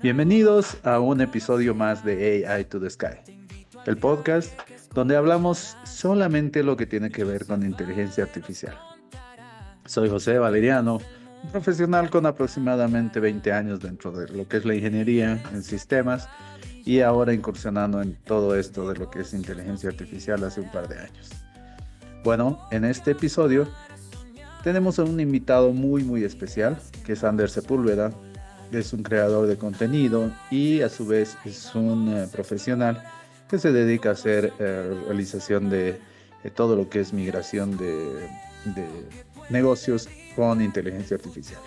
Bienvenidos a un episodio más de AI to the Sky, el podcast donde hablamos solamente lo que tiene que ver con inteligencia artificial. Soy José Valeriano, un profesional con aproximadamente 20 años dentro de lo que es la ingeniería en sistemas y ahora incursionando en todo esto de lo que es inteligencia artificial hace un par de años. Bueno, en este episodio tenemos a un invitado muy especial, que es Ander Sepúlveda. Es un creador de contenido y a su vez es un profesional que se dedica a hacer realización de todo lo que es migración de negocios con inteligencia artificial.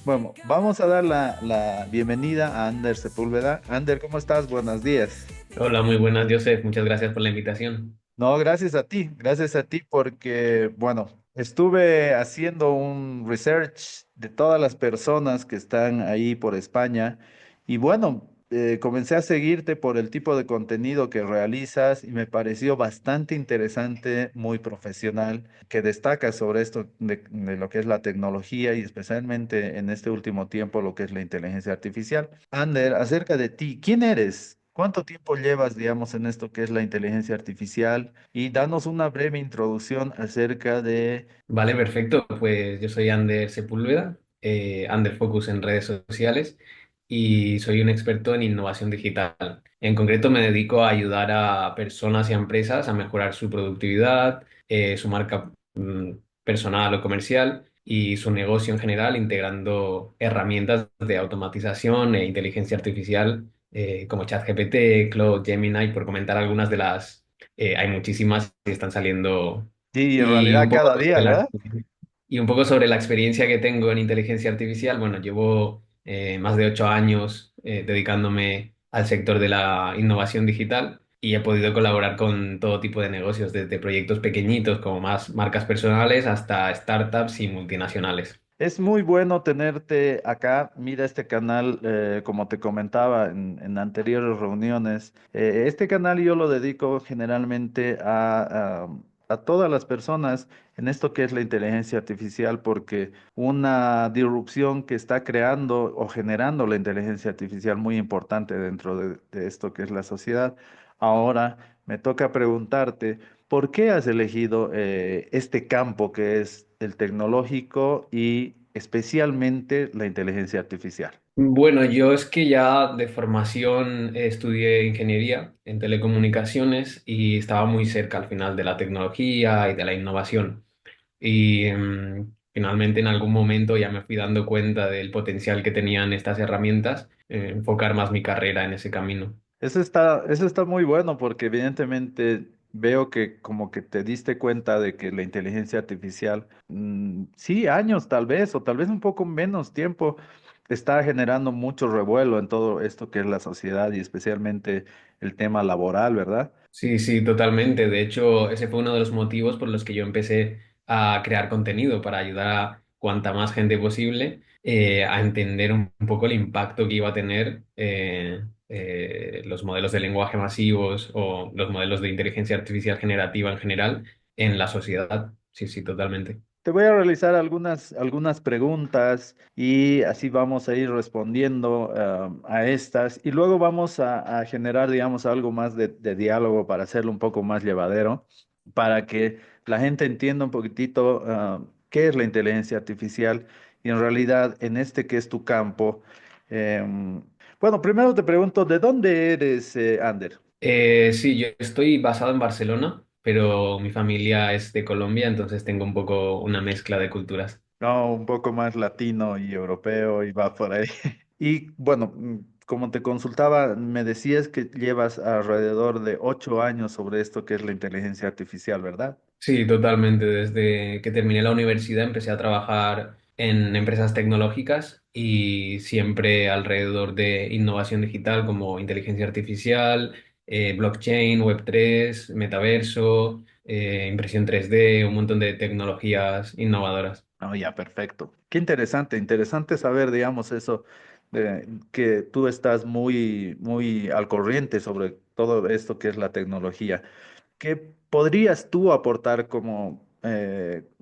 Bueno, vamos a dar la bienvenida a Ander Sepúlveda. Ander, ¿cómo estás? Buenos días. Hola, muy buenas, Joseph. Muchas gracias por la invitación. No, gracias a ti porque, bueno, estuve haciendo un research de todas las personas que están ahí por España y bueno, comencé a seguirte por el tipo de contenido que realizas y me pareció bastante interesante, muy profesional, que destacas sobre esto de lo que es la tecnología y especialmente en este último tiempo lo que es la inteligencia artificial. Ander, acerca de ti, ¿quién eres? ¿Cuánto tiempo llevas, digamos, en esto que es la inteligencia artificial? Y danos una breve introducción acerca de... Vale, perfecto. Pues yo soy Ander Sepúlveda, Ander Focus en redes sociales y soy un experto en innovación digital. En concreto, me dedico a ayudar a personas y a empresas a mejorar su productividad, su marca personal o comercial y su negocio en general, integrando herramientas de automatización e inteligencia artificial como ChatGPT, Claude, Gemini, por comentar algunas de las hay muchísimas y están saliendo. Sí, en Y realidad un poco cada día, ¿verdad? sobre la experiencia que tengo en inteligencia artificial. Bueno, llevo más de 8 años dedicándome al sector de la innovación digital y he podido colaborar con todo tipo de negocios, desde proyectos pequeñitos como más marcas personales hasta startups y multinacionales. Es muy bueno tenerte acá. Mira este canal, como te comentaba en anteriores reuniones. Este canal yo lo dedico generalmente a todas las personas en esto que es la inteligencia artificial, porque una disrupción que está creando o generando la inteligencia artificial muy importante dentro de esto que es la sociedad. Ahora me toca preguntarte. ¿Por qué has elegido este campo que es el tecnológico y especialmente la inteligencia artificial? Bueno, yo es que ya de formación estudié ingeniería en telecomunicaciones y estaba muy cerca al final de la tecnología y de la innovación. Y finalmente en algún momento ya me fui dando cuenta del potencial que tenían estas herramientas, enfocar más mi carrera en ese camino. Eso está muy bueno porque evidentemente veo que como que te diste cuenta de que la inteligencia artificial, sí, años tal vez, o tal vez un poco menos tiempo, está generando mucho revuelo en todo esto que es la sociedad y especialmente el tema laboral, ¿verdad? Sí, sí, totalmente. De hecho, ese fue uno de los motivos por los que yo empecé a crear contenido para ayudar a cuanta más gente posible a entender un poco el impacto que iba a tener los modelos de lenguaje masivos o los modelos de inteligencia artificial generativa en general en la sociedad. Sí, sí, totalmente. Te voy a realizar algunas preguntas y así vamos a ir respondiendo a estas y luego vamos a generar, digamos, algo más de diálogo para hacerlo un poco más llevadero, para que la gente entienda un poquitito qué es la inteligencia artificial y en realidad en este que es tu campo. em, bueno, primero te pregunto, ¿de dónde eres, Ander? Sí, yo estoy basado en Barcelona, pero mi familia es de Colombia, entonces tengo un poco una mezcla de culturas. No, un poco más latino y europeo y va por ahí. Y bueno, como te consultaba, me decías que llevas alrededor de 8 años sobre esto que es la inteligencia artificial, ¿verdad? Sí, totalmente. Desde que terminé la universidad empecé a trabajar en empresas tecnológicas y siempre alrededor de innovación digital como inteligencia artificial, blockchain, Web3, metaverso, impresión 3D, un montón de tecnologías innovadoras. Oh, ya, perfecto. Qué interesante, interesante saber, digamos, eso, que tú estás muy al corriente sobre todo esto que es la tecnología. ¿Qué podrías tú aportar como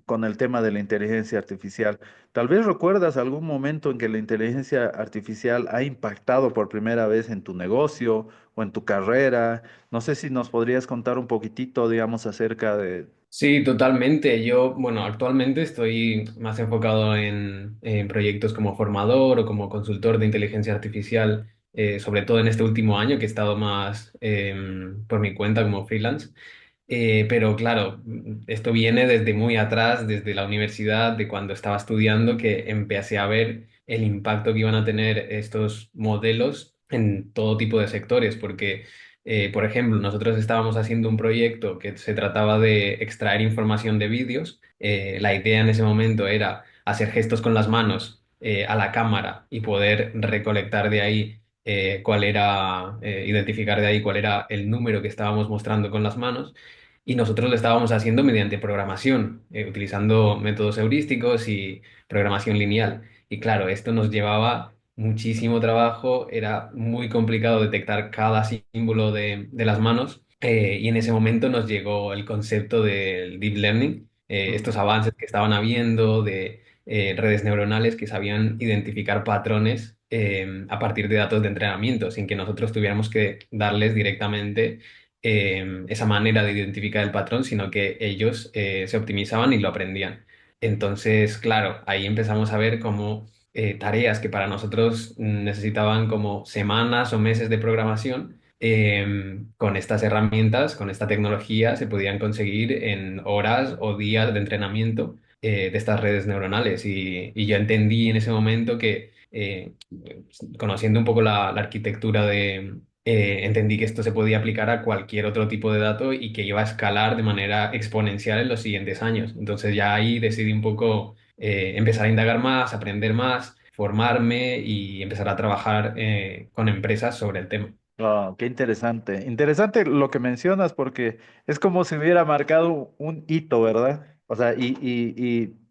con el tema de la inteligencia artificial. Tal vez recuerdas algún momento en que la inteligencia artificial ha impactado por primera vez en tu negocio o en tu carrera. No sé si nos podrías contar un poquitito, digamos, acerca de... Sí, totalmente. Yo, bueno, actualmente estoy más enfocado en proyectos como formador o como consultor de inteligencia artificial, sobre todo en este último año que he estado más por mi cuenta como freelance. Pero claro, esto viene desde muy atrás, desde la universidad, de cuando estaba estudiando, que empecé a ver el impacto que iban a tener estos modelos en todo tipo de sectores, porque, por ejemplo, nosotros estábamos haciendo un proyecto que se trataba de extraer información de vídeos. La idea en ese momento era hacer gestos con las manos a la cámara y poder recolectar de ahí cuál era, identificar de ahí cuál era el número que estábamos mostrando con las manos y nosotros lo estábamos haciendo mediante programación, utilizando métodos heurísticos y programación lineal. Y claro, esto nos llevaba muchísimo trabajo, era muy complicado detectar cada símbolo de las manos. Y en ese momento nos llegó el concepto del deep learning, estos Mm. avances que estaban habiendo de redes neuronales que sabían identificar patrones a partir de datos de entrenamiento, sin que nosotros tuviéramos que darles directamente esa manera de identificar el patrón, sino que ellos se optimizaban y lo aprendían. Entonces, claro, ahí empezamos a ver cómo tareas que para nosotros necesitaban como semanas o meses de programación, con estas herramientas, con esta tecnología, se podían conseguir en horas o días de entrenamiento de estas redes neuronales. Y yo entendí en ese momento que, conociendo un poco la arquitectura entendí que esto se podía aplicar a cualquier otro tipo de dato y que iba a escalar de manera exponencial en los siguientes años. Entonces ya ahí decidí un poco empezar a indagar más, aprender más, formarme y empezar a trabajar con empresas sobre el tema. Ah, qué interesante. Interesante lo que mencionas porque es como si hubiera marcado un hito, ¿verdad? O sea,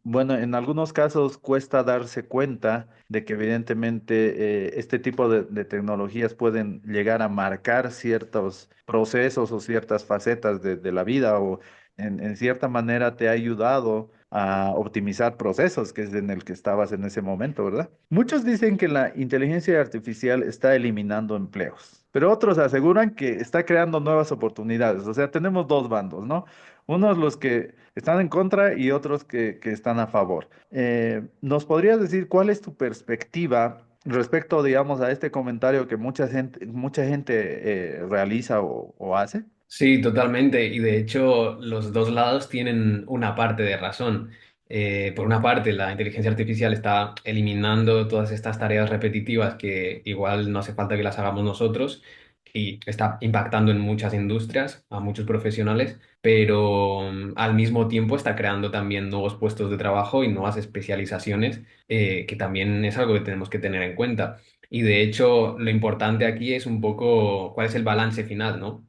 bueno, en algunos casos cuesta darse cuenta de que evidentemente este tipo de tecnologías pueden llegar a marcar ciertos procesos o ciertas facetas de la vida o en cierta manera te ha ayudado a optimizar procesos, que es en el que estabas en ese momento, ¿verdad? Muchos dicen que la inteligencia artificial está eliminando empleos, pero otros aseguran que está creando nuevas oportunidades. O sea, tenemos dos bandos, ¿no? Unos los que están en contra y otros que están a favor. ¿Nos podrías decir cuál es tu perspectiva respecto, digamos, a este comentario que mucha gente realiza o hace? Sí, totalmente. Y de hecho, los dos lados tienen una parte de razón. Por una parte, la inteligencia artificial está eliminando todas estas tareas repetitivas que igual no hace falta que las hagamos nosotros y está impactando en muchas industrias, a muchos profesionales, pero al mismo tiempo está creando también nuevos puestos de trabajo y nuevas especializaciones, que también es algo que tenemos que tener en cuenta. Y de hecho, lo importante aquí es un poco cuál es el balance final, ¿no?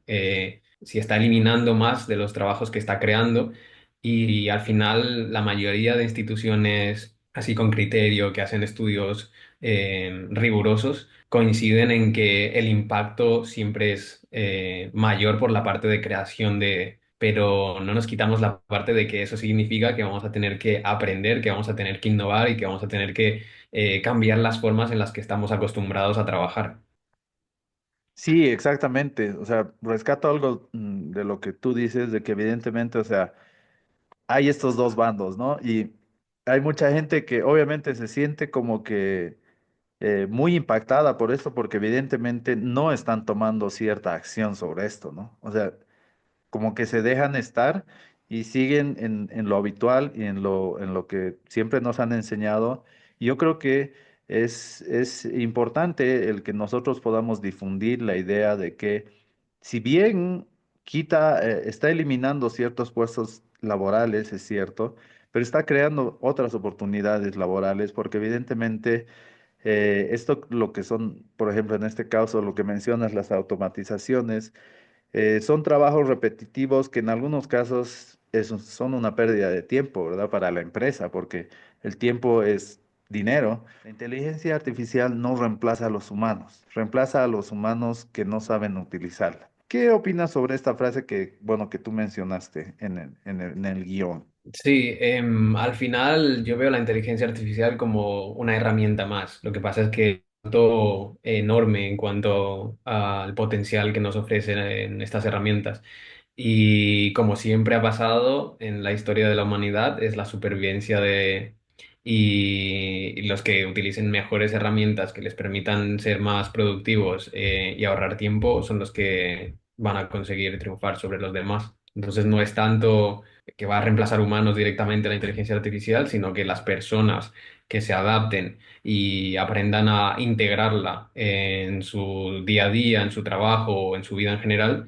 Si está eliminando más de los trabajos que está creando y, al final la mayoría de instituciones así con criterio que hacen estudios rigurosos coinciden en que el impacto siempre es mayor por la parte de creación de... Pero no nos quitamos la parte de que eso significa que vamos a tener que aprender, que vamos a tener que innovar y que vamos a tener que cambiar las formas en las que estamos acostumbrados a trabajar. Sí, exactamente. O sea, rescato algo de lo que tú dices, de que evidentemente, o sea, hay estos dos bandos, ¿no? Y hay mucha gente que obviamente se siente como que muy impactada por esto, porque evidentemente no están tomando cierta acción sobre esto, ¿no? O sea, como que se dejan estar y siguen en lo habitual y en lo que siempre nos han enseñado. Y yo creo que es importante el que nosotros podamos difundir la idea de que si bien está eliminando ciertos puestos laborales, es cierto, pero está creando otras oportunidades laborales porque evidentemente esto lo que son, por ejemplo, en este caso, lo que mencionas, las automatizaciones, son trabajos repetitivos que en algunos casos son una pérdida de tiempo, ¿verdad? Para la empresa, porque el tiempo es dinero. La inteligencia artificial no reemplaza a los humanos, reemplaza a los humanos que no saben utilizarla. ¿Qué opinas sobre esta frase que, bueno, que tú mencionaste en el guión? Sí, al final yo veo la inteligencia artificial como una herramienta más. Lo que pasa es que es todo enorme en cuanto al potencial que nos ofrecen en estas herramientas. Y como siempre ha pasado en la historia de la humanidad, es la supervivencia y los que utilicen mejores herramientas que les permitan ser más productivos y ahorrar tiempo son los que van a conseguir triunfar sobre los demás. Entonces no es tanto que va a reemplazar humanos directamente la inteligencia artificial, sino que las personas que se adapten y aprendan a integrarla en su día a día, en su trabajo o en su vida en general,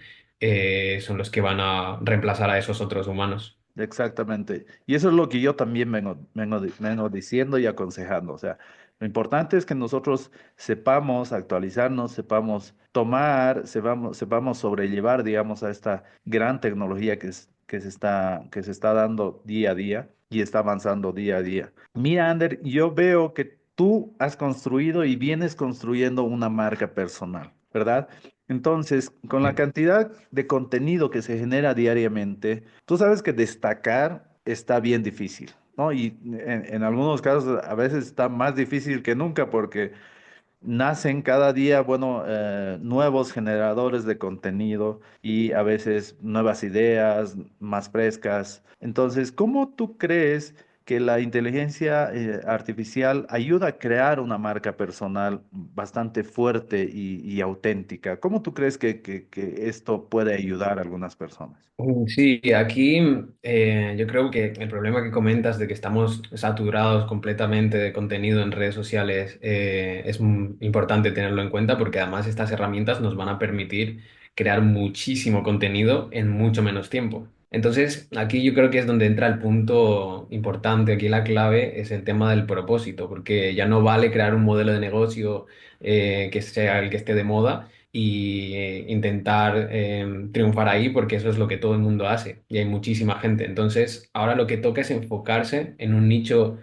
son los que van a reemplazar a esos otros humanos. Exactamente. Y eso es lo que yo también vengo diciendo y aconsejando. O sea, lo importante es que nosotros sepamos actualizarnos, sepamos tomar, sepamos sobrellevar, digamos, a esta gran tecnología que se está dando día a día y está avanzando día a día. Mira, Ander, yo veo que tú has construido y vienes construyendo una marca personal, ¿verdad? Entonces, con la cantidad de contenido que se genera diariamente, tú sabes que destacar está bien difícil, ¿no? Y en algunos casos a veces está más difícil que nunca porque nacen cada día, bueno, nuevos generadores de contenido y a veces nuevas ideas más frescas. Entonces, ¿cómo tú crees que la inteligencia artificial ayuda a crear una marca personal bastante fuerte y auténtica? ¿Cómo tú crees que esto puede ayudar a algunas personas? Sí, aquí yo creo que el problema que comentas de que estamos saturados completamente de contenido en redes sociales es importante tenerlo en cuenta porque además estas herramientas nos van a permitir crear muchísimo contenido en mucho menos tiempo. Entonces, aquí yo creo que es donde entra el punto importante, aquí la clave es el tema del propósito, porque ya no vale crear un modelo de negocio que sea el que esté de moda y intentar triunfar ahí porque eso es lo que todo el mundo hace y hay muchísima gente. Entonces, ahora lo que toca es enfocarse en un nicho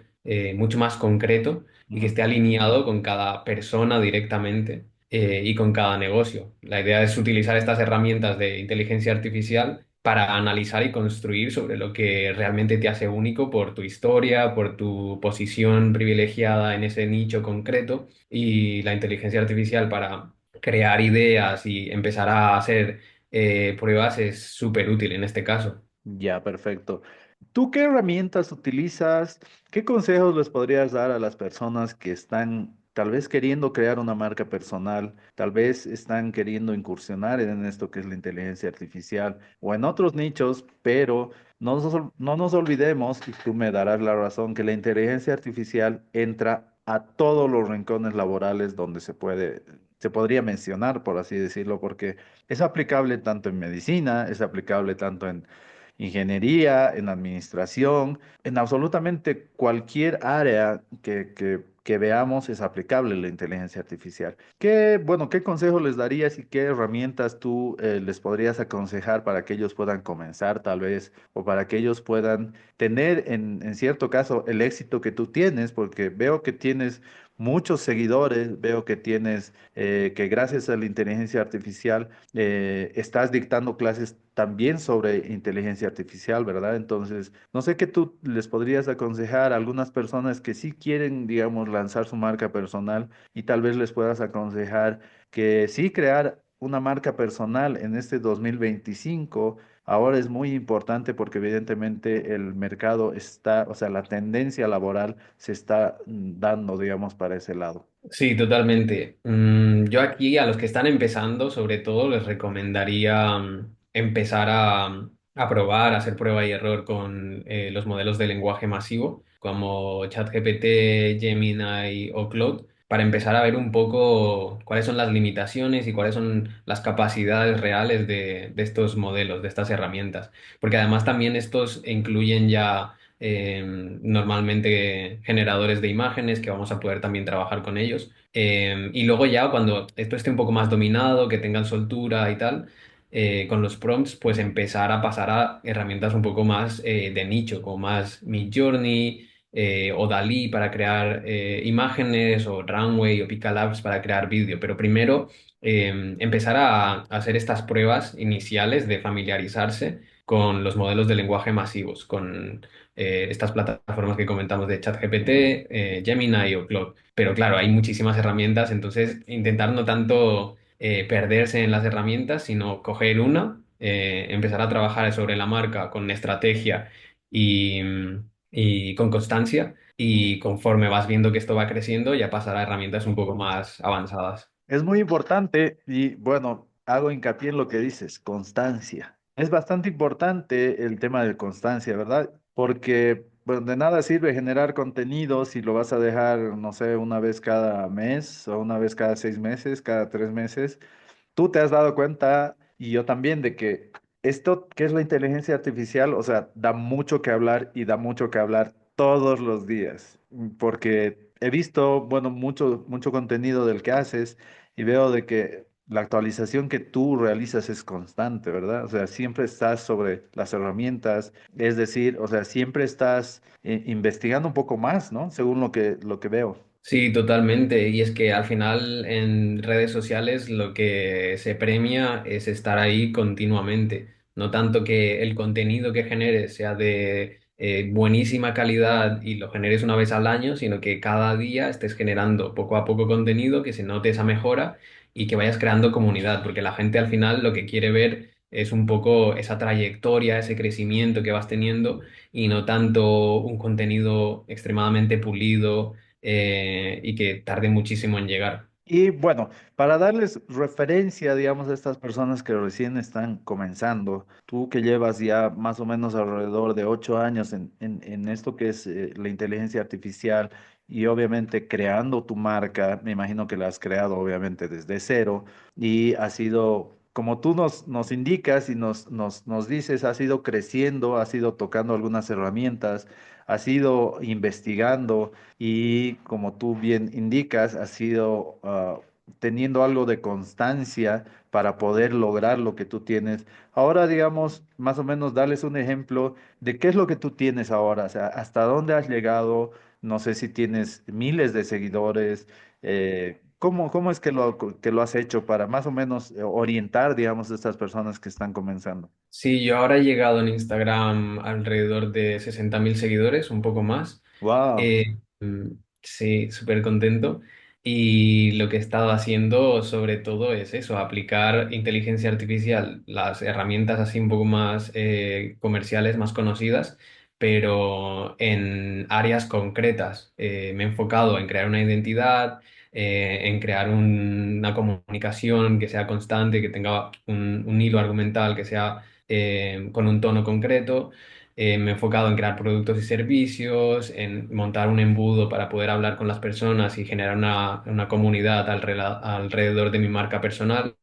mucho más concreto y que Ujú. esté alineado con cada persona directamente y con cada negocio. La idea es utilizar estas herramientas de inteligencia artificial para analizar y construir sobre lo que realmente te hace único por tu historia, por tu posición privilegiada en ese nicho concreto y la inteligencia artificial para crear ideas y empezar a hacer pruebas es súper útil en este caso. Ya, perfecto. ¿Tú qué herramientas utilizas? ¿Qué consejos les podrías dar a las personas que están tal vez queriendo crear una marca personal, tal vez están queriendo incursionar en esto que es la inteligencia artificial o en otros nichos, pero no nos olvidemos, y tú me darás la razón, que la inteligencia artificial entra a todos los rincones laborales donde se podría mencionar, por así decirlo, porque es aplicable tanto en medicina, es aplicable tanto en ingeniería, en administración, en absolutamente cualquier área que veamos es aplicable la inteligencia artificial. Bueno, qué consejo les darías y qué herramientas tú les podrías aconsejar para que ellos puedan comenzar tal vez o para que ellos puedan tener en cierto caso el éxito que tú tienes? Porque veo que tienes muchos seguidores, veo que tienes que gracias a la inteligencia artificial estás dictando clases también sobre inteligencia artificial, ¿verdad? Entonces, no sé qué tú les podrías aconsejar a algunas personas que sí quieren, digamos, lanzar su marca personal y tal vez les puedas aconsejar que sí crear una marca personal en este 2025 ahora es muy importante porque evidentemente el mercado está, o sea, la tendencia laboral se está dando, digamos, para ese lado. Sí, totalmente. Yo aquí a los que están empezando, sobre todo, les recomendaría empezar a probar, a hacer prueba y error con los modelos de lenguaje masivo, como ChatGPT, Gemini o Claude, para empezar a ver un poco cuáles son las limitaciones y cuáles son las capacidades reales de estos modelos, de estas herramientas. Porque además también estos incluyen ya normalmente generadores de imágenes que vamos a poder también trabajar con ellos. Y luego ya cuando esto esté un poco más dominado, que tengan soltura y tal, con los prompts, pues empezar a pasar a herramientas un poco más de nicho, como más Midjourney o Dalí para crear imágenes, o Runway o Pixelabs para crear vídeo. Pero primero empezar a hacer estas pruebas iniciales de familiarizarse con los modelos de lenguaje masivos, con estas plataformas que comentamos de ChatGPT, Gemini o Claude. Pero claro, hay muchísimas herramientas, entonces intentar no tanto perderse en las herramientas, sino coger una, empezar a trabajar sobre la marca con estrategia y, y con constancia, y conforme vas viendo que esto va creciendo, ya pasar a herramientas un poco más avanzadas. Es muy importante y bueno, hago hincapié en lo que dices, constancia. Es bastante importante el tema de constancia, ¿verdad? Porque bueno, de nada sirve generar contenido si lo vas a dejar, no sé, una vez cada mes o una vez cada 6 meses, cada 3 meses. Tú te has dado cuenta, y yo también, de que esto que es la inteligencia artificial, o sea, da mucho que hablar y da mucho que hablar todos los días, porque he visto, bueno, mucho contenido del que haces y veo de que la actualización que tú realizas es constante, ¿verdad? O sea, siempre estás sobre las herramientas, es decir, o sea, siempre estás investigando un poco más, ¿no? Según lo que veo. Sí, totalmente. Y es que al final en redes sociales lo que se premia es estar ahí continuamente. No tanto que el contenido que generes sea de buenísima calidad y lo generes una vez al año, sino que cada día estés generando poco a poco contenido, que se note esa mejora y que vayas creando comunidad, porque la gente al final lo que quiere ver es un poco esa trayectoria, ese crecimiento que vas teniendo y no tanto un contenido extremadamente pulido y que tarde muchísimo en llegar. Y bueno, para darles referencia, digamos, a estas personas que recién están comenzando, tú que llevas ya más o menos alrededor de 8 años en esto que es la inteligencia artificial y obviamente creando tu marca, me imagino que la has creado obviamente desde cero y ha sido, como tú nos indicas y nos dices, ha sido creciendo, ha sido tocando algunas herramientas, ha sido investigando y como tú bien indicas, has sido teniendo algo de constancia para poder lograr lo que tú tienes. Ahora, digamos, más o menos darles un ejemplo de qué es lo que tú tienes ahora, o sea, hasta dónde has llegado, no sé si tienes miles de seguidores, ¿cómo es que lo has hecho para más o menos orientar, digamos, a estas personas que están comenzando? Sí, yo ahora he llegado en Instagram alrededor de 60.000 seguidores, un poco más. Wow. Sí, súper contento. Y lo que he estado haciendo sobre todo es eso, aplicar inteligencia artificial, las herramientas así un poco más comerciales, más conocidas, pero en áreas concretas. Me he enfocado en crear una identidad, en crear una comunicación que sea constante, que tenga un hilo argumental, que sea con un tono concreto. Me he enfocado en crear productos y servicios, en montar un embudo para poder hablar con las personas y generar una comunidad alrededor de mi marca personal.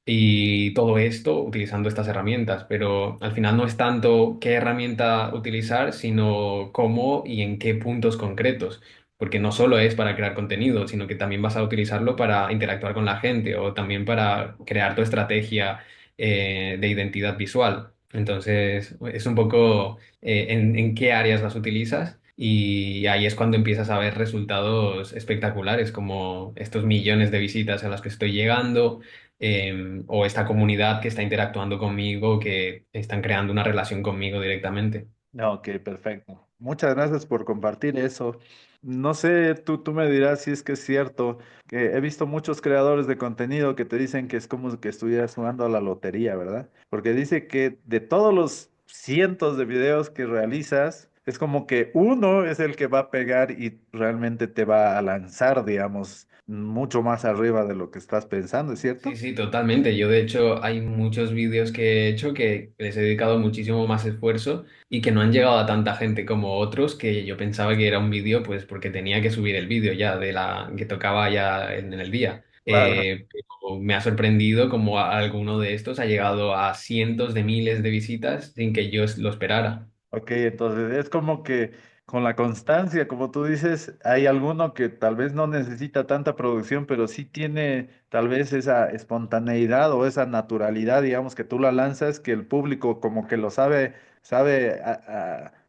Y todo esto utilizando estas herramientas, pero al final no es tanto qué herramienta utilizar, sino cómo y en qué puntos concretos, porque no solo es para crear contenido, sino que también vas a utilizarlo para interactuar con la gente o también para crear tu estrategia de identidad visual. Entonces, es un poco en qué áreas las utilizas. Y ahí es cuando empiezas a ver resultados espectaculares, como estos millones de visitas a las que estoy llegando, o esta comunidad que está interactuando conmigo, que están creando una relación conmigo directamente. Ok, perfecto. Muchas gracias por compartir eso. No sé, tú me dirás si es que es cierto, que he visto muchos creadores de contenido que te dicen que es como que estuvieras jugando a la lotería, ¿verdad? Porque dice que de todos los cientos de videos que realizas, es como que uno es el que va a pegar y realmente te va a lanzar, digamos, mucho más arriba de lo que estás pensando, ¿es Sí, cierto? sí, totalmente. Yo, de hecho, hay muchos vídeos que he hecho que les he dedicado muchísimo más esfuerzo y que no han llegado a tanta gente como otros, que yo pensaba que era un vídeo, pues porque tenía que subir el vídeo ya de la que tocaba ya en el día. Claro. Pero me ha sorprendido como alguno de estos ha llegado a cientos de miles de visitas sin que yo lo esperara. Ok, entonces es como que con la constancia, como tú dices, hay alguno que tal vez no necesita tanta producción, pero sí tiene tal vez esa espontaneidad o esa naturalidad, digamos, que tú la lanzas, que el público como que lo sabe,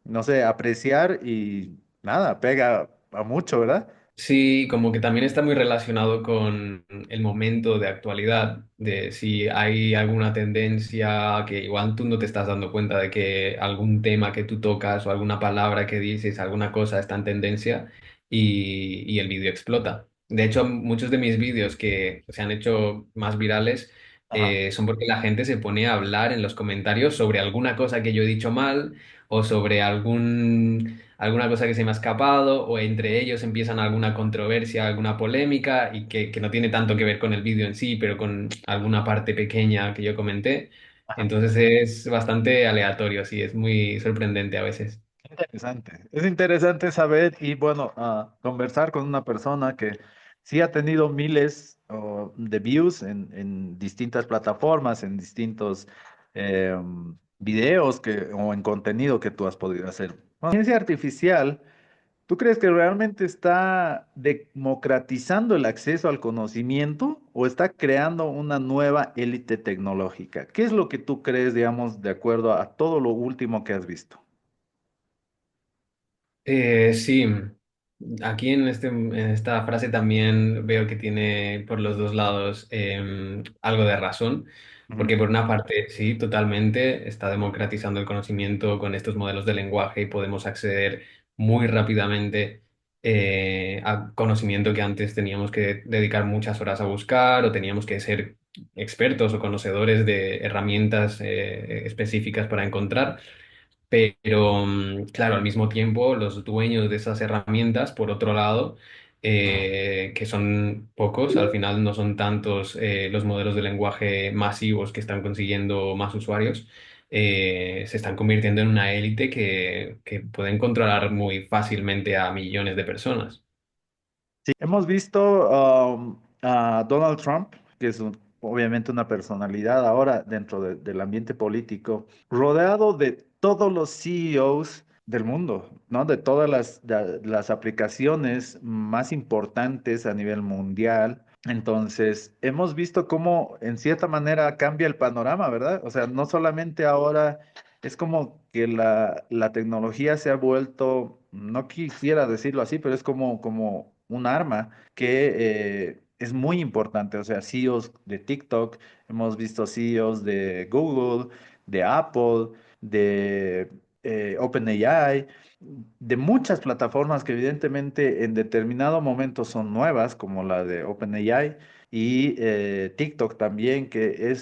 no sé, apreciar y nada, pega a mucho, ¿verdad? Sí, como que también está muy relacionado con el momento de actualidad, de si hay alguna tendencia que igual tú no te estás dando cuenta de que algún tema que tú tocas o alguna palabra que dices, alguna cosa está en tendencia y el vídeo explota. De hecho, muchos de mis vídeos que se han hecho más virales Ajá. son porque la gente se pone a hablar en los comentarios sobre alguna cosa que yo he dicho mal o sobre alguna cosa que se me ha escapado o entre ellos empiezan alguna controversia, alguna polémica y que no tiene tanto que ver con el vídeo en sí, pero con alguna parte pequeña que yo comenté. Entonces es bastante aleatorio, sí, es muy sorprendente a veces. Interesante. Es interesante saber y bueno, conversar con una persona que sí ha tenido miles de views en distintas plataformas, en distintos videos o en contenido que tú has podido hacer. La inteligencia artificial, ¿tú crees que realmente está democratizando el acceso al conocimiento o está creando una nueva élite tecnológica? ¿Qué es lo que tú crees, digamos, de acuerdo a todo lo último que has visto? Sí, aquí en esta frase también veo que tiene por los dos lados algo de razón, Ujú. porque por una parte, sí, totalmente está democratizando el conocimiento con estos modelos de lenguaje y podemos acceder muy rápidamente a conocimiento que antes teníamos que dedicar muchas horas a buscar o teníamos que ser expertos o conocedores de herramientas específicas para encontrar. Pero, claro, al mismo tiempo, los dueños de esas herramientas, por otro lado, que son pocos, al final no son tantos los modelos de lenguaje masivos que están consiguiendo más usuarios, se están convirtiendo en una élite que pueden controlar muy fácilmente a millones de personas. Sí, hemos visto a Donald Trump, que es obviamente una personalidad ahora dentro del ambiente político, rodeado de todos los CEOs del mundo, ¿no? De todas las aplicaciones más importantes a nivel mundial. Entonces, hemos visto cómo en cierta manera cambia el panorama, ¿verdad? O sea, no solamente ahora es como que la tecnología se ha vuelto, no quisiera decirlo así, pero es como un arma que es muy importante. O sea, CEOs de TikTok, hemos visto CEOs de Google, de Apple, de OpenAI, de muchas plataformas que evidentemente en determinado momento son nuevas, como la de OpenAI y TikTok también, que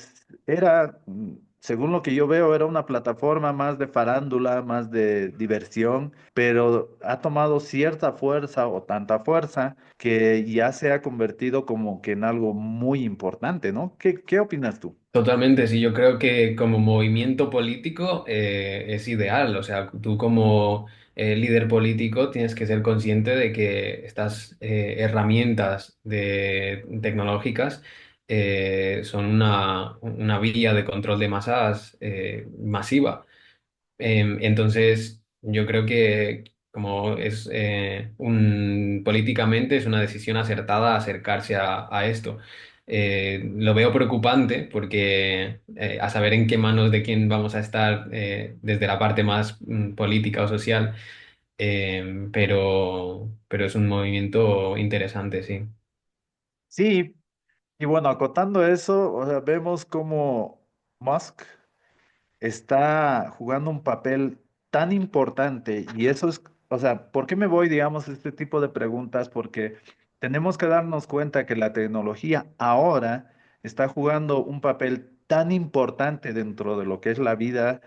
según lo que yo veo, era una plataforma más de farándula, más de diversión, pero ha tomado cierta fuerza o tanta fuerza que ya se ha convertido como que en algo muy importante, ¿no? ¿Qué opinas tú? Totalmente, sí, yo creo que como movimiento político es ideal, o sea, tú como líder político tienes que ser consciente de que estas herramientas tecnológicas son una vía de control de masas masiva. Entonces, yo creo que como es políticamente es una decisión acertada acercarse a esto. Lo veo preocupante porque a saber en qué manos de quién vamos a estar desde la parte más política o social, pero es un movimiento interesante, sí. Sí, y bueno, acotando eso, o sea, vemos como Musk está jugando un papel tan importante y eso es, o sea, ¿por qué me voy, digamos, a este tipo de preguntas? Porque tenemos que darnos cuenta que la tecnología ahora está jugando un papel tan importante dentro de lo que es la vida,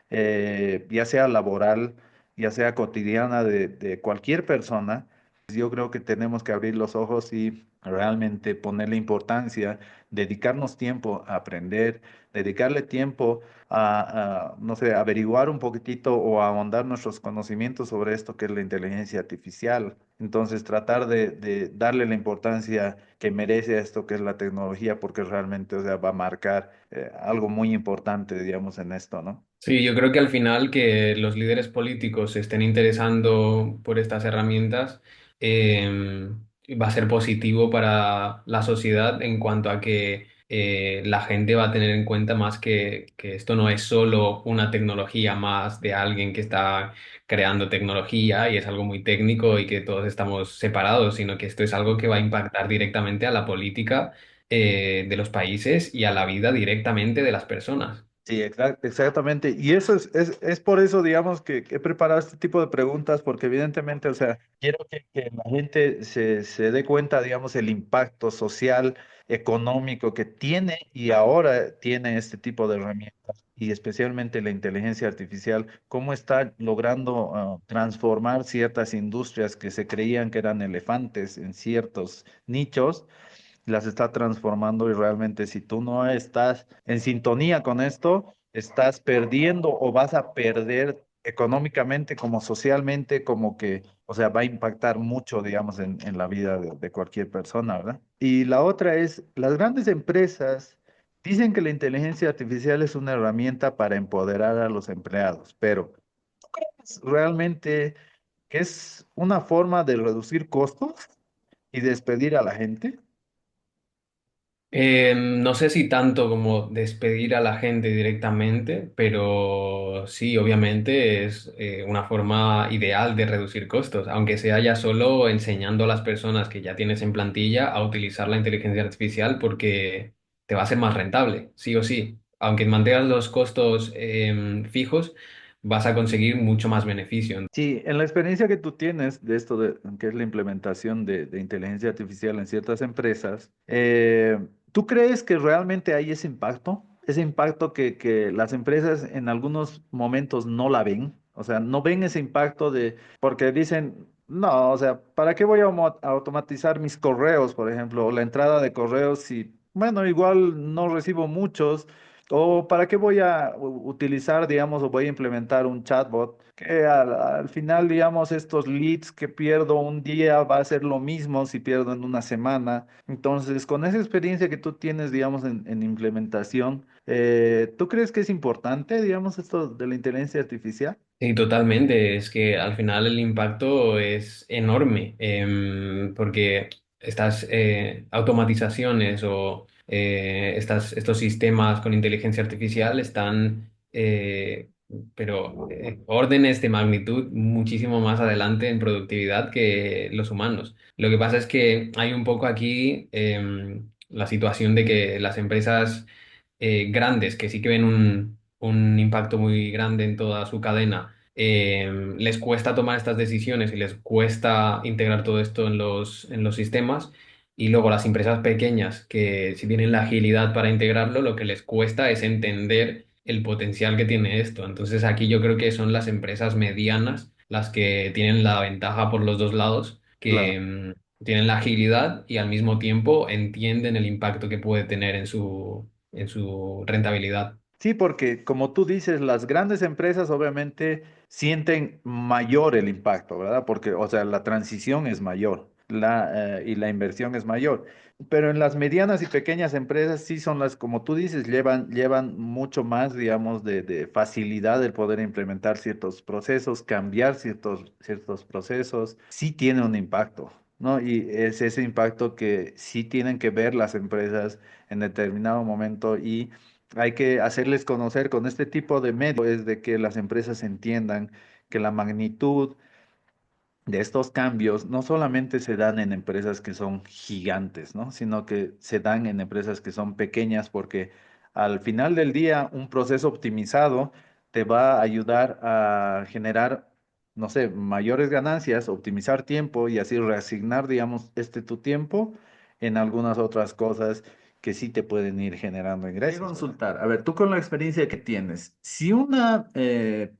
ya sea laboral, ya sea cotidiana de cualquier persona. Yo creo que tenemos que abrir los ojos y realmente ponerle importancia, dedicarnos tiempo a aprender, dedicarle tiempo no sé, averiguar un poquitito o a ahondar nuestros conocimientos sobre esto que es la inteligencia artificial. Entonces, tratar de darle la importancia que merece a esto que es la tecnología, porque realmente, o sea, va a marcar algo muy importante, digamos, en esto, ¿no? Sí, yo creo que al final que los líderes políticos se estén interesando por estas herramientas va a ser positivo para la sociedad en cuanto a que la gente va a tener en cuenta más que esto no es solo una tecnología más de alguien que está creando tecnología y es algo muy técnico y que todos estamos separados, sino que esto es algo que va a impactar directamente a la política, de los países y a la vida directamente de las personas. Sí, exactamente. Y eso es por eso, digamos, que he preparado este tipo de preguntas, porque evidentemente, o sea, quiero que la gente se dé cuenta, digamos, el impacto social, económico que tiene y ahora tiene este tipo de herramientas, y especialmente la inteligencia artificial, cómo está logrando transformar ciertas industrias que se creían que eran elefantes en ciertos nichos, las está transformando, y realmente si tú no estás en sintonía con esto, estás perdiendo o vas a perder económicamente como socialmente, como que, o sea, va a impactar mucho, digamos, en la vida de cualquier persona, ¿verdad? Y la otra es, las grandes empresas dicen que la inteligencia artificial es una herramienta para empoderar a los empleados, pero ¿es realmente que es una forma de reducir costos y despedir a la gente? No sé si tanto como despedir a la gente directamente, pero sí, obviamente es una forma ideal de reducir costos, aunque sea ya solo enseñando a las personas que ya tienes en plantilla a utilizar la inteligencia artificial porque te va a ser más rentable, sí o sí. Aunque mantengas los costos fijos, vas a conseguir mucho más beneficio. Sí, en la experiencia que tú tienes de esto, que es la implementación de inteligencia artificial en ciertas empresas, ¿tú crees que realmente hay ese impacto? Ese impacto que las empresas en algunos momentos no la ven, o sea, no ven ese impacto porque dicen, no, o sea, ¿para qué voy a a automatizar mis correos, por ejemplo, o la entrada de correos si, bueno, igual no recibo muchos? ¿O para qué voy a utilizar, digamos, o voy a implementar un chatbot que al final, digamos, estos leads que pierdo un día va a ser lo mismo si pierdo en una semana? Entonces, con esa experiencia que tú tienes, digamos, en implementación, ¿tú crees que es importante, digamos, esto de la inteligencia artificial? Sí, totalmente. Es que al final el impacto es enorme, porque estas automatizaciones o estos sistemas con inteligencia artificial están, órdenes de magnitud muchísimo más adelante en productividad que los humanos. Lo que pasa es que hay un poco aquí la situación de que las empresas grandes que sí que ven un impacto muy grande en toda su cadena, les cuesta tomar estas decisiones y les cuesta integrar todo esto en los sistemas. Y luego las empresas pequeñas, que si tienen la agilidad para integrarlo, lo que les cuesta es entender el potencial que tiene esto. Entonces aquí yo creo que son las empresas medianas las que tienen la ventaja por los dos lados, que Claro. tienen la agilidad y al mismo tiempo entienden el impacto que puede tener en su rentabilidad. Sí, porque como tú dices, las grandes empresas obviamente sienten mayor el impacto, ¿verdad? Porque, o sea, la transición es mayor, y la inversión es mayor. Pero en las medianas y pequeñas empresas sí son las, como tú dices, llevan mucho más, digamos, de facilidad el poder implementar ciertos procesos, cambiar ciertos procesos. Sí tiene un impacto, ¿no? Y es ese impacto que sí tienen que ver las empresas en determinado momento, y hay que hacerles conocer con este tipo de medios, es de que las empresas entiendan que la magnitud de estos cambios no solamente se dan en empresas que son gigantes, ¿no? Sino que se dan en empresas que son pequeñas, porque al final del día un proceso optimizado te va a ayudar a generar, no sé, mayores ganancias, optimizar tiempo y así reasignar, digamos, tu tiempo en algunas otras cosas que sí te pueden ir generando ingresos. Voy a consultar, a ver, tú con la experiencia que tienes, si una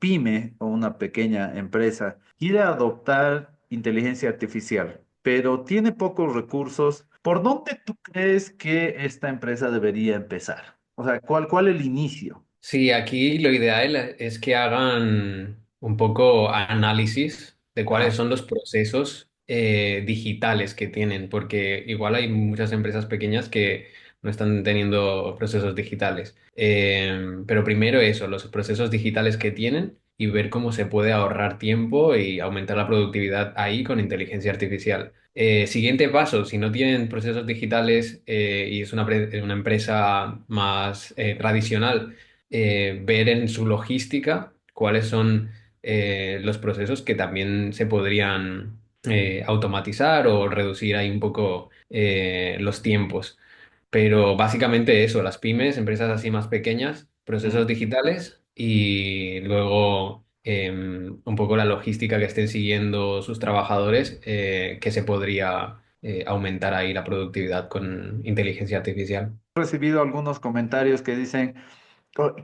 pyme o una pequeña empresa quiere adoptar inteligencia artificial, pero tiene pocos recursos, ¿por dónde tú crees que esta empresa debería empezar? O sea, ¿cuál el inicio? Sí, aquí lo ideal es que hagan un poco análisis de cuáles Ajá, son los procesos digitales que tienen, porque igual hay muchas empresas pequeñas que no están teniendo procesos digitales. Pero primero eso, los procesos digitales que tienen y ver cómo se puede ahorrar tiempo y aumentar la productividad ahí con inteligencia artificial. Siguiente paso, si no tienen procesos digitales y es una empresa más tradicional, ver en su logística cuáles son los procesos que también se podrían automatizar o reducir ahí un poco los tiempos. Pero básicamente eso, las pymes, empresas así más pequeñas, procesos Mm. digitales y luego un poco la logística que estén siguiendo sus trabajadores, que se podría aumentar ahí la productividad con inteligencia artificial. He recibido algunos comentarios que dicen,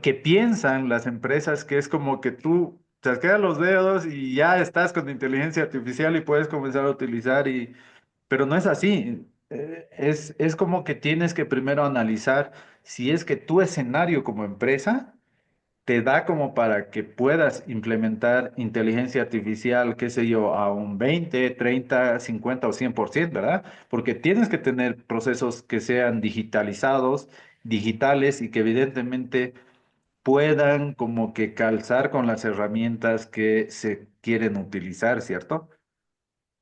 que piensan las empresas que es como que tú chasqueas los dedos y ya estás con inteligencia artificial y puedes comenzar a utilizar pero no es así. Es como que tienes que primero analizar si es que tu escenario como empresa te da como para que puedas implementar inteligencia artificial, qué sé yo, a un 20, 30, 50 o 100%, ¿verdad? Porque tienes que tener procesos que sean digitalizados, digitales y que evidentemente puedan como que calzar con las herramientas que se quieren utilizar, ¿cierto?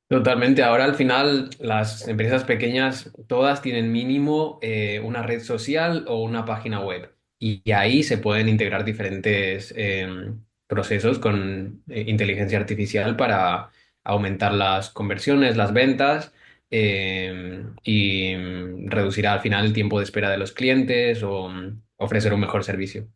Totalmente. Ahora al final las empresas pequeñas todas tienen mínimo una red social o una página web y ahí se pueden integrar diferentes procesos con inteligencia artificial para aumentar las conversiones, las ventas y reducir al final el tiempo de espera de los clientes o ofrecer un mejor servicio.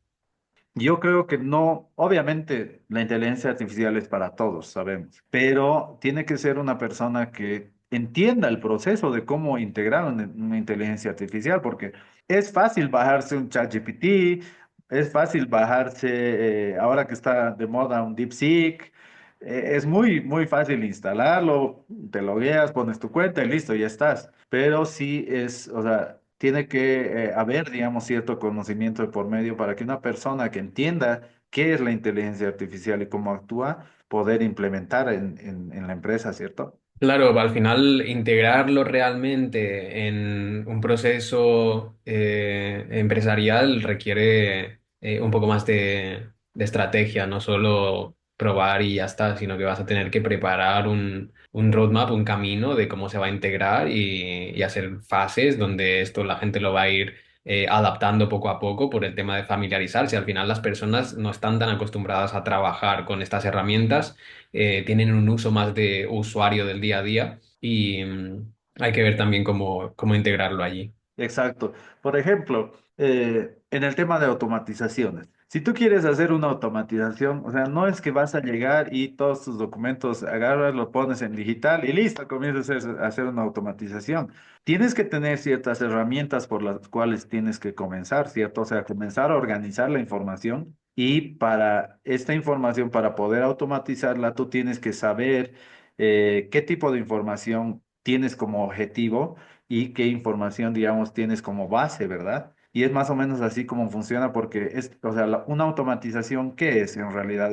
Yo creo que no, obviamente la inteligencia artificial es para todos, sabemos, pero tiene que ser una persona que entienda el proceso de cómo integrar una inteligencia artificial, porque es fácil bajarse un ChatGPT, es fácil bajarse, ahora que está de moda un DeepSeek, es muy, muy fácil instalarlo, te logueas, pones tu cuenta y listo, ya estás. Pero sí es, o sea, tiene que haber, digamos, cierto conocimiento de por medio para que una persona que entienda qué es la inteligencia artificial y cómo actúa, poder implementar en la empresa, ¿cierto? Claro, al final integrarlo realmente en un proceso empresarial requiere un poco más de estrategia, no solo probar y ya está, sino que vas a tener que preparar un roadmap, un camino de cómo se va a integrar y hacer fases donde esto la gente lo va a ir adaptando poco a poco por el tema de familiarizarse. Al final las personas no están tan acostumbradas a trabajar con estas herramientas, tienen un uso más de usuario del día a día y hay que ver también cómo integrarlo allí. Exacto. Por ejemplo, en el tema de automatizaciones, si tú quieres hacer una automatización, o sea, no es que vas a llegar y todos tus documentos agarras, lo pones en digital y listo, comienzas a hacer una automatización. Tienes que tener ciertas herramientas por las cuales tienes que comenzar, ¿cierto? O sea, comenzar a organizar la información y para esta información, para poder automatizarla, tú tienes que saber qué tipo de información tienes como objetivo y qué información, digamos, tienes como base, ¿verdad? Y es más o menos así como funciona porque es, o sea, una automatización, ¿qué es en realidad?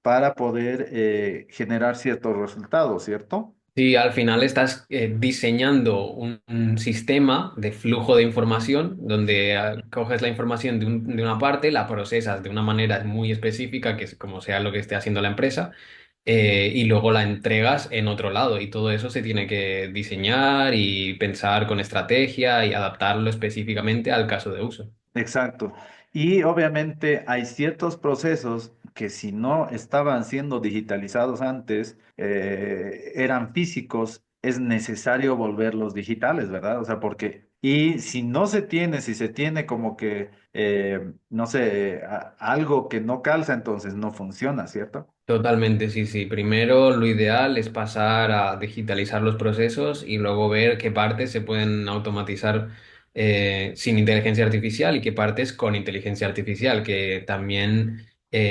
Para poder generar ciertos resultados, ¿cierto? Si al final estás diseñando un sistema de flujo de información donde coges la información de una parte, la procesas de una manera muy específica, que es como sea lo que esté haciendo la empresa, y luego la entregas en otro lado. Y todo eso se tiene que diseñar y pensar con estrategia y adaptarlo específicamente al caso de uso. Exacto. Y obviamente hay ciertos procesos que si no estaban siendo digitalizados antes, eran físicos, es necesario volverlos digitales, ¿verdad? O sea, porque, y si no se tiene, si se tiene como que, no sé, algo que no calza, entonces no funciona, ¿cierto? Totalmente, sí, sí. Primero, lo ideal es pasar a digitalizar los procesos y luego ver qué partes se pueden automatizar sin inteligencia artificial y qué partes con inteligencia artificial, que también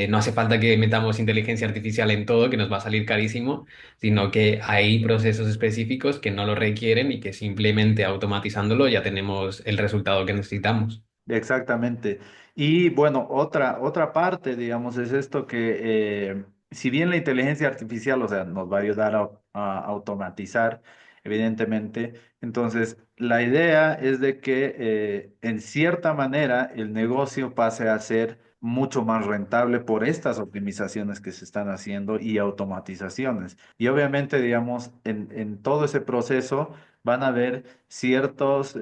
no hace falta que metamos inteligencia artificial en todo, que nos va a salir carísimo, sino que hay procesos específicos que no lo requieren y que simplemente automatizándolo ya tenemos el resultado que necesitamos. Exactamente. Y bueno, otra parte, digamos, es esto que si bien la inteligencia artificial, o sea, nos va a ayudar a automatizar, evidentemente, entonces la idea es de que en cierta manera el negocio pase a ser mucho más rentable por estas optimizaciones que se están haciendo y automatizaciones. Y obviamente, digamos, en todo ese proceso van a haber ciertos,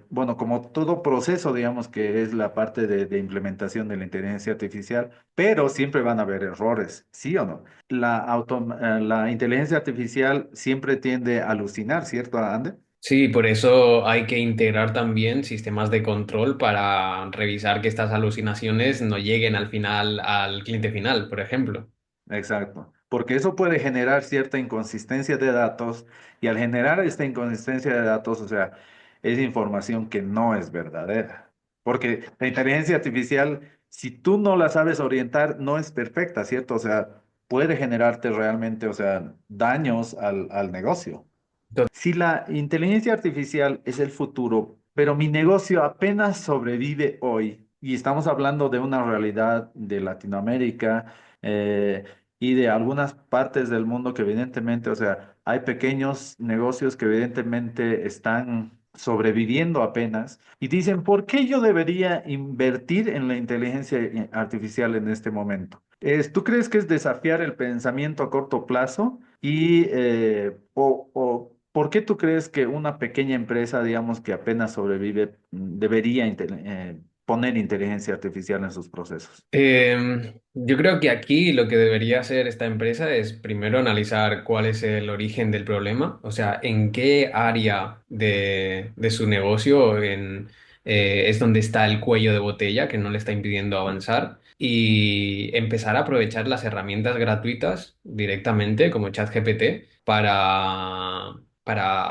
bueno, como todo proceso, digamos, que es la parte de implementación de la inteligencia artificial, pero siempre van a haber errores, ¿sí o no? La inteligencia artificial siempre tiende a alucinar, ¿cierto, Ander? Sí, por eso hay que integrar también sistemas de control para revisar que estas alucinaciones no lleguen al final al cliente final, por ejemplo. Exacto, porque eso puede generar cierta inconsistencia de datos y al generar esta inconsistencia de datos, o sea, es información que no es verdadera. Porque la inteligencia artificial, si tú no la sabes orientar, no es perfecta, ¿cierto? O sea, puede generarte realmente, o sea, daños al negocio. Si la inteligencia artificial es el futuro, pero mi negocio apenas sobrevive hoy, y estamos hablando de una realidad de Latinoamérica eh, y de algunas partes del mundo que evidentemente, o sea, hay pequeños negocios que evidentemente están sobreviviendo apenas y dicen, ¿por qué yo debería invertir en la inteligencia artificial en este momento? ¿Tú crees que es desafiar el pensamiento a corto plazo? O ¿por qué tú crees que una pequeña empresa, digamos, que apenas sobrevive, debería poner inteligencia artificial en sus procesos? Yo creo que aquí lo que debería hacer esta empresa es primero analizar cuál es el origen del problema, o sea, en qué área de su negocio es donde está el cuello de botella que no le está impidiendo avanzar y empezar a aprovechar las herramientas gratuitas directamente como ChatGPT para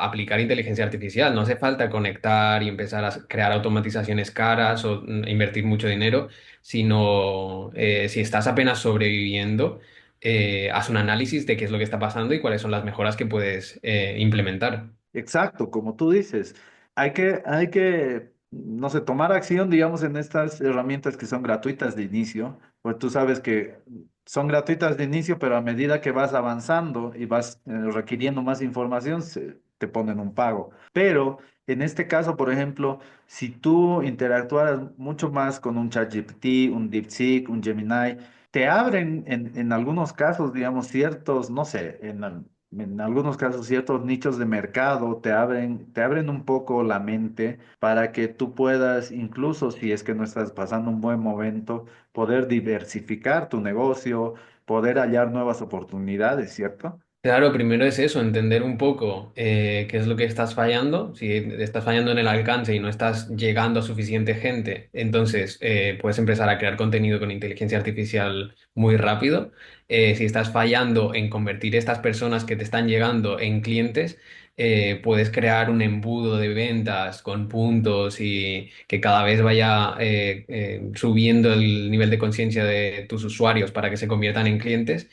aplicar inteligencia artificial. No hace falta conectar y empezar a crear automatizaciones caras o invertir mucho dinero, sino si estás apenas sobreviviendo, haz un análisis de qué es lo que está pasando y cuáles son las mejoras que puedes implementar. Exacto, como tú dices, hay que, no sé, tomar acción, digamos, en estas herramientas que son gratuitas de inicio, pues tú sabes que son gratuitas de inicio, pero a medida que vas avanzando y vas requiriendo más información, te ponen un pago. Pero en este caso, por ejemplo, si tú interactuaras mucho más con un ChatGPT, un DeepSeek, un Gemini, te abren en algunos casos, digamos, ciertos, no sé, en algunos casos ciertos nichos de mercado te abren un poco la mente para que tú puedas, incluso si es que no estás pasando un buen momento, poder diversificar tu negocio, poder hallar nuevas oportunidades, ¿cierto? Claro, primero es eso, entender un poco qué es lo que estás fallando. Si estás fallando en el alcance y no estás llegando a suficiente gente, entonces puedes empezar a crear contenido con inteligencia artificial muy rápido. Si estás fallando en convertir estas personas que te están llegando en clientes, puedes crear un embudo de ventas con puntos y que cada vez vaya subiendo el nivel de conciencia de tus usuarios para que se conviertan en clientes.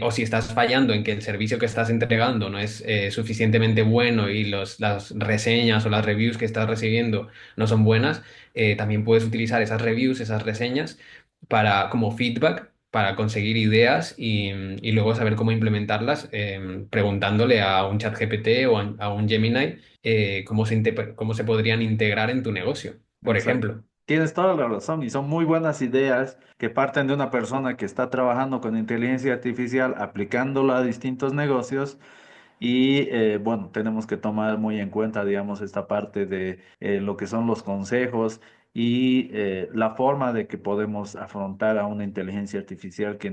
O si estás fallando en que el servicio que estás entregando no es suficientemente bueno y las reseñas o las reviews que estás recibiendo no son buenas, también puedes utilizar esas reviews, esas reseñas como feedback para conseguir ideas y luego saber cómo implementarlas, preguntándole a un chat GPT o a un Gemini cómo se podrían integrar en tu negocio, por Exacto. ejemplo. Tienes toda la razón y son muy buenas ideas que parten de una persona que está trabajando con inteligencia artificial, aplicándola a distintos negocios. Y bueno, tenemos que tomar muy en cuenta, digamos, esta parte de lo que son los consejos y la forma de que podemos afrontar a una inteligencia artificial que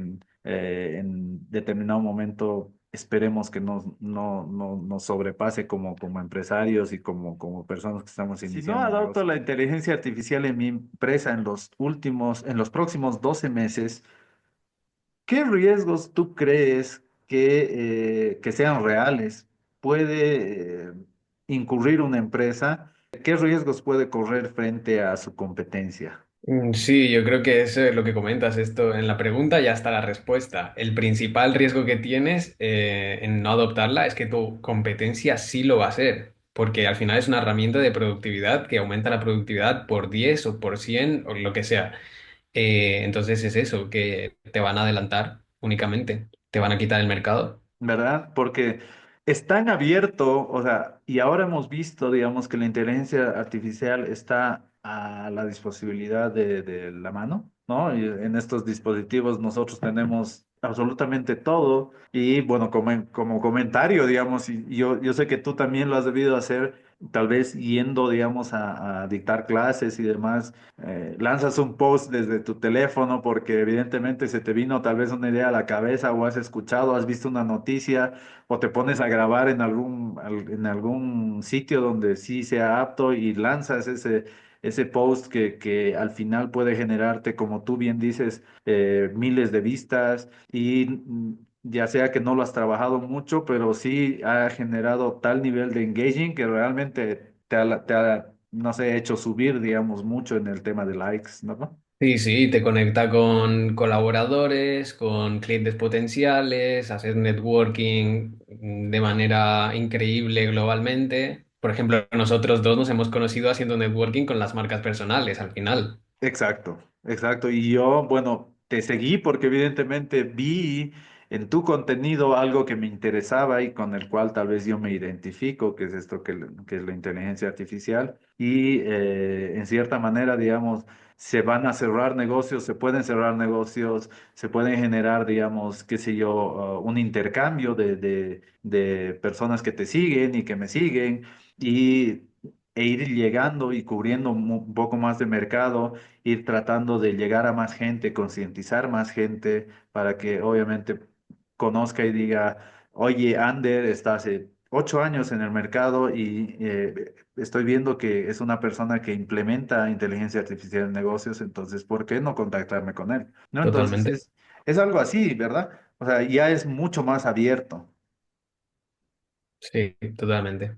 en determinado momento esperemos que nos sobrepase como empresarios y como personas que estamos si no iniciando un adopto negocio. La inteligencia artificial en mi empresa en los próximos 12 meses, ¿qué riesgos tú crees que sean reales puede incurrir una empresa? ¿Qué riesgos puede correr frente a su competencia? Sí, yo creo que es lo que comentas, esto en la pregunta ya está la respuesta. El principal riesgo que tienes en no adoptarla es que tu competencia sí lo va a hacer, porque al final es una herramienta de productividad que aumenta la productividad por 10 o por 100 o lo que sea. Entonces es eso, que te van a adelantar únicamente, te van a quitar el mercado. ¿Verdad? Porque es tan abierto, o sea, y ahora hemos visto, digamos, que la inteligencia artificial está a la disponibilidad de la mano. ¿no? Y en estos dispositivos nosotros tenemos absolutamente todo y bueno, como comentario, digamos, y yo sé que tú también lo has debido hacer, tal vez yendo, digamos, a dictar clases y demás, lanzas un post desde tu teléfono porque evidentemente se te vino tal vez una idea a la cabeza o has escuchado, has visto una noticia o te pones a grabar en algún sitio donde sí sea apto y lanzas ese post que al final puede generarte, como tú bien dices, miles de vistas y ya sea que no lo has trabajado mucho, pero sí ha generado tal nivel de engaging que realmente no sé, hecho subir, digamos, mucho en el tema de likes, ¿no? Sí, sí, te conecta con colaboradores, con clientes potenciales, hacer networking de manera increíble globalmente. Por ejemplo, nosotros dos nos hemos conocido haciendo networking con las marcas personales al final. Exacto, exacto. Y yo, bueno, te seguí porque evidentemente vi en tu contenido algo que me interesaba y con el cual tal vez yo me identifico, que es esto que es la inteligencia artificial. Y en cierta manera, digamos, se van a cerrar negocios, se pueden cerrar negocios, se pueden generar, digamos, qué sé yo, un intercambio de personas que te siguen y que me siguen. Y e ir llegando y cubriendo un poco más de mercado, ir tratando de llegar a más gente, concientizar más gente para que obviamente conozca y diga, oye, Ander está hace 8 años en el mercado y estoy viendo que es una persona que implementa inteligencia artificial en negocios, entonces, ¿por qué no contactarme con él? ¿No? Entonces Totalmente. es algo así, ¿verdad? O sea, ya es mucho más abierto. Sí, totalmente.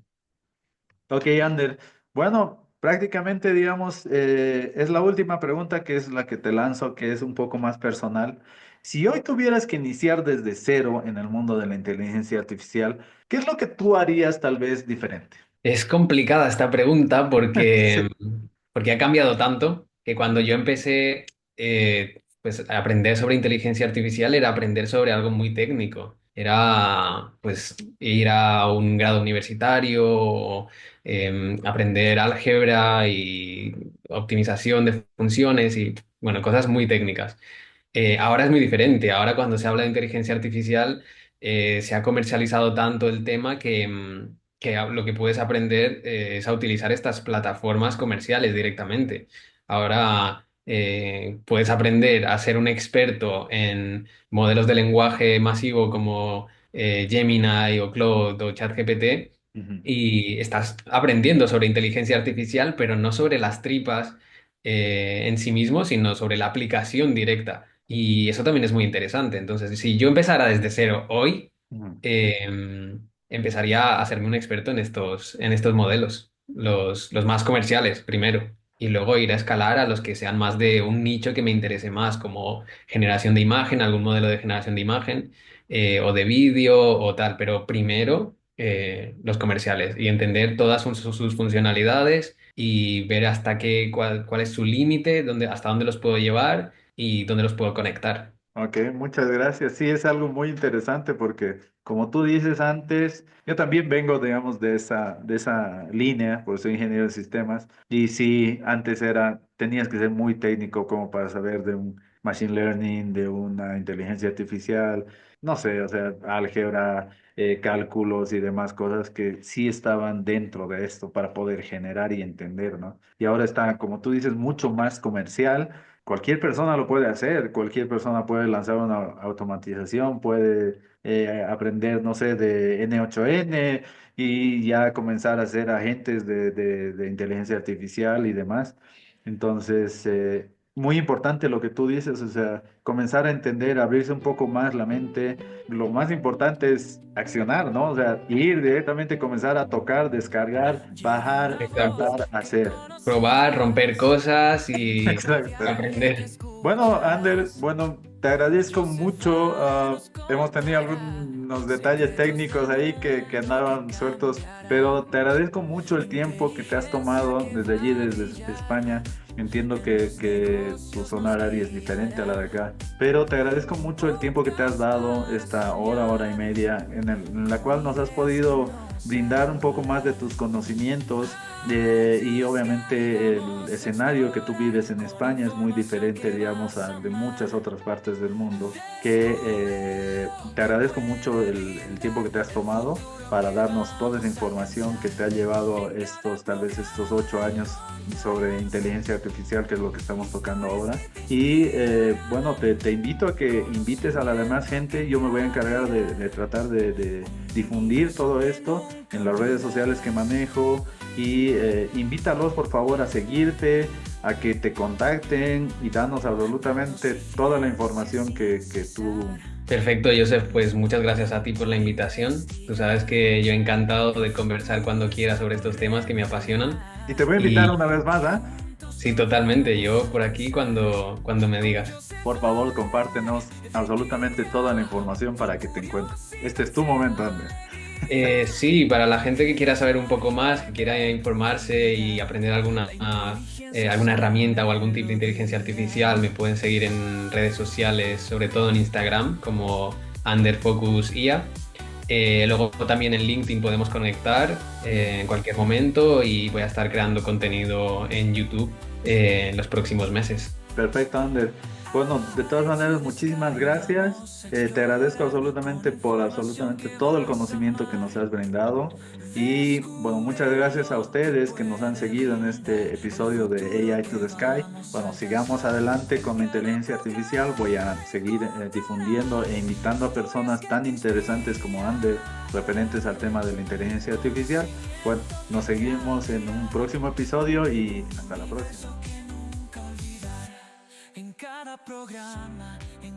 Ok, Ander. Bueno, prácticamente, digamos, es la última pregunta que es la que te lanzo, que es un poco más personal. Si hoy tuvieras que iniciar desde cero en el mundo de la inteligencia artificial, ¿qué es lo que tú harías tal vez diferente? Es complicada esta pregunta Sí. porque ha cambiado tanto que cuando yo empecé pues, a aprender sobre inteligencia artificial era aprender sobre algo muy técnico. Era pues ir a un grado universitario, o, aprender álgebra y optimización de funciones y bueno, cosas muy técnicas. Ahora es muy diferente. Ahora cuando se habla de inteligencia artificial, se ha comercializado tanto el tema que lo que puedes aprender es a utilizar estas plataformas comerciales directamente. Ahora puedes aprender a ser un experto en modelos de lenguaje masivo como Gemini o Claude o ChatGPT Ujú. y estás aprendiendo sobre inteligencia artificial, pero no sobre las tripas en sí mismo, sino sobre la aplicación directa. Y eso también es muy interesante. Entonces, si yo empezara desde cero hoy, Ujú. empezaría a hacerme un experto en estos modelos, los más comerciales primero, y luego ir a escalar a los que sean más de un nicho que me interese más, como generación de imagen, algún modelo de generación de imagen, o de vídeo o tal. Pero primero, los comerciales y entender todas sus funcionalidades y ver hasta cuál es su límite, hasta dónde los puedo llevar y dónde los puedo conectar. Ok, muchas gracias. Sí, es algo muy interesante porque, como tú dices antes, yo también vengo, digamos, de esa línea, porque soy ingeniero de sistemas, y sí, antes tenías que ser muy técnico como para saber de un machine learning, de una inteligencia artificial, no sé, o sea, álgebra, cálculos y demás cosas que sí estaban dentro de esto para poder generar y entender, ¿no? Y ahora está, como tú dices, mucho más comercial. Cualquier persona lo puede hacer, cualquier persona puede lanzar una automatización, puede aprender, no sé, de N8N y ya comenzar a ser agentes de inteligencia artificial y demás. Entonces, muy importante lo que tú dices, o sea, comenzar a entender, abrirse un poco más la mente. Lo más importante es accionar, ¿no? O sea, ir directamente, comenzar a tocar, descargar, bajar, Exacto. tratar, hacer. Probar, romper cosas y Exacto. aprender. Bueno, Ander, bueno, te agradezco mucho. Hemos tenido algunos detalles técnicos ahí que andaban sueltos, pero te agradezco mucho el tiempo que te has tomado desde allí, desde España. Entiendo que tu zona horaria es diferente a la de acá, pero te agradezco mucho el tiempo que te has dado, esta hora, hora y media, en la cual nos has podido brindar un poco más de tus conocimientos y obviamente el escenario que tú vives en España es muy diferente, digamos, al de muchas otras partes del mundo, que te agradezco mucho el tiempo que te has tomado para darnos toda esa información que te ha llevado tal vez estos 8 años sobre inteligencia artificial, que es lo que estamos tocando ahora. Y bueno, te invito a que invites a la demás gente. Yo me voy a encargar de tratar de difundir todo esto en las redes sociales que manejo y invítalos por favor a seguirte, a que te contacten y danos absolutamente toda la información que tú... Perfecto, Joseph, pues muchas gracias a ti por la invitación. Tú sabes que yo encantado de conversar cuando quieras sobre estos temas que me apasionan. Y te voy a invitar una vez más, ¿ah? Sí, totalmente, yo por aquí cuando me digas. Por favor, compártenos absolutamente toda la información para que te encuentres. Este es tu momento, Andrés. Sí, para la gente que quiera saber un poco más, que quiera informarse y aprender alguna herramienta o algún tipo de inteligencia artificial, me pueden seguir en redes sociales, sobre todo en Instagram, como _FocusIA. Luego también en LinkedIn podemos conectar en cualquier momento y voy a estar creando contenido en YouTube en los próximos meses. Perfecto, Ander. Bueno, de todas maneras, muchísimas gracias. Te agradezco absolutamente por absolutamente todo el conocimiento que nos has brindado. Y bueno, muchas gracias a ustedes que nos han seguido en este episodio de AI to the Sky. Bueno, sigamos adelante con la inteligencia artificial. Voy a seguir difundiendo e invitando a personas tan interesantes como Ander referentes al tema de la inteligencia artificial. Bueno, nos seguimos en un próximo episodio y hasta la próxima. En cada programa, en